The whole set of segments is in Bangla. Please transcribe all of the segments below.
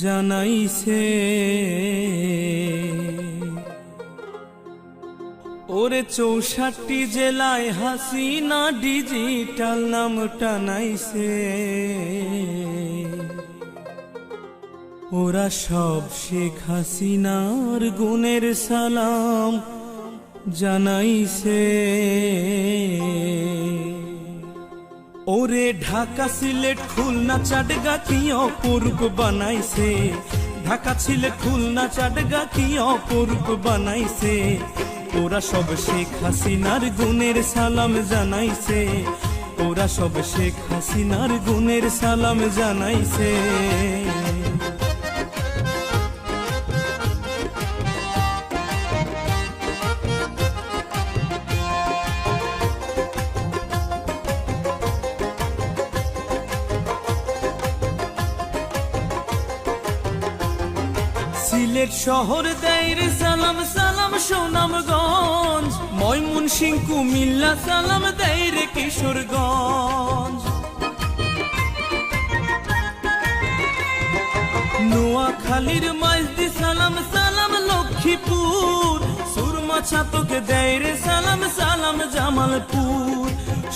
জানাইছে। ওরে 64 জেলায় হাসিনা ডিজিটাল নাম টানাইছে। ওরা সব শেখ হাসিনার গুণের সালাম জানাইছে। ওরে ঢাকা সিলেট খুলনা চাটগা কি অপরূপ বানাইছে। ঢাকা সিলেট খুলনা চাটগা কি অপরূপ বানাইছে। ওরা সব শেখ হাসিনার গুণের সালাম জানাইছে। ওরা সব শেখ হাসিনার গুণের সালাম জানাইছে। সিলেট শহর দেয় সালাম সালাম সুনামগঞ্জ। ময়মনসিংহ কুমিল্লা সালাম দেয় রে কিশোরগঞ্জ। নোয়াখালীর মাইজদি সালাম সালাম লক্ষ্মীপুর। সুরমা ছাতকে দেয় রে সালাম সালাম জামালপুর।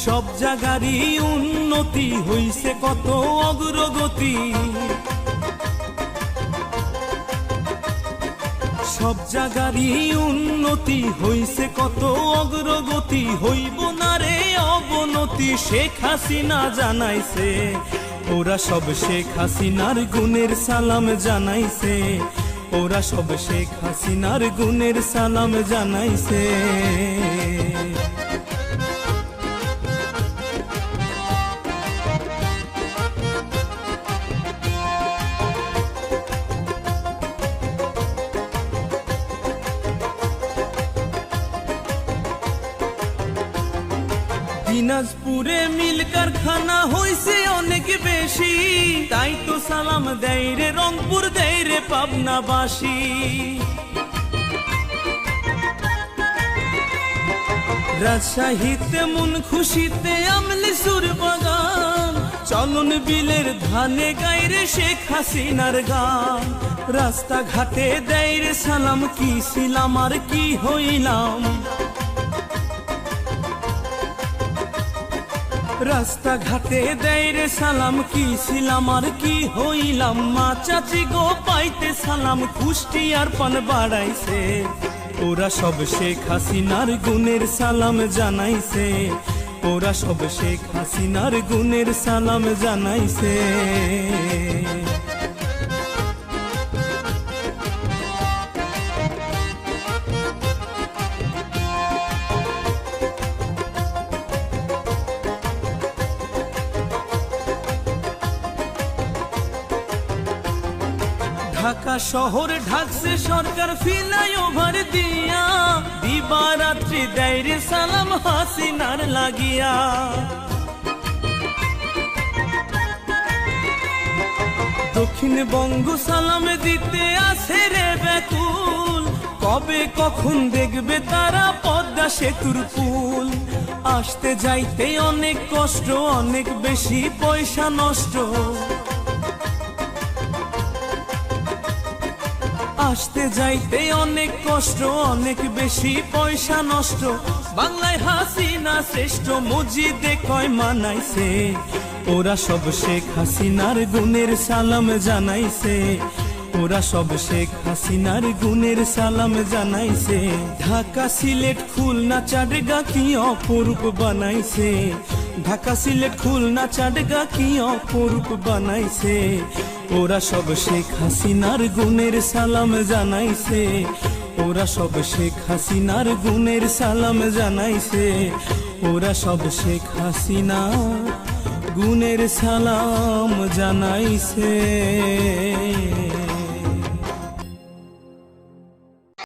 সব জায়গারই উন্নতি হইছে কত অগ্রগতি। সব জায়গারই উন্নতি হইছে কত অগ্রগতি। হইব না রে অবনতি শেখ হাসিনা জানাইছে। ওরা সব শেখ হাসিনার গুণের সালাম জানাইছে। ওরা সব শেখ হাসিনার গুণের সালাম জানাইছে। দিনাজপুরে মিল কারখানা হইছে অনেক বেশি। তাই তো সালাম দেয় রে রংপুর দেয় রে পাবনাবাসী। রাজশাহীতে মন খুশিতে আমলি সুর বাগান। চলন বিলের ধানে গায় রে শেখ হাসিনার গান। রাস্তাঘাটে দেয় রে সালাম কি ছিলাম আর কি হইলাম। রাস্তাঘাটে দেয় রে সালাম কি ছিলাম আর কি হইলাম। মা চাচি গো পাইতে সালাম কুষ্টিয়ার পান বাড়াইছে। ওরা সব শেখ হাসিনার গুণের সালাম জানাইছে। ওরা সব শেখ হাসিনার গুণের সালাম জানাইছে। ঢাকা শহর ঢাকছে সরকার ফ্লাইওভার দিয়া। দিবারাত্রি দেয় রে সালাম হাসিনার লাগিয়া। দক্ষিণবঙ্গ সালাম দিতে আসে রে ব্যাকুল। কবে কখন দেখবে তারা পদ্মা সেতুর পুল। আসতে যাইতে অনেক কষ্ট অনেক বেশি পয়সা নষ্ট। আসতে যাইতে অনেক কষ্ট অনেক বেশি পয়সা নষ্ট। বাংলায় হাসিনা শ্রেষ্ঠ মসজিদে কয় মানাইছে। ওরা সব শেখ হাসিনার গুণের সালাম জানাইছে। ওরা সব শেখ হাসিনার গুণের সালাম জানাইছে। ঢাকা সিলেট খুলনা চাটগা কি অপরূপ বানাইছে। ঢাকা সিলেট খুলনা চাটগা কি অপরূপ বানাইছে। ওরা সব শেখ হাসিনার গুণের সালাম জানাইছে। ওরা সব শেখ হাসিনার গুণের সালাম জানাইছে। ওরা সব শেখ হাসিনা গুণের সালাম জানাইছে।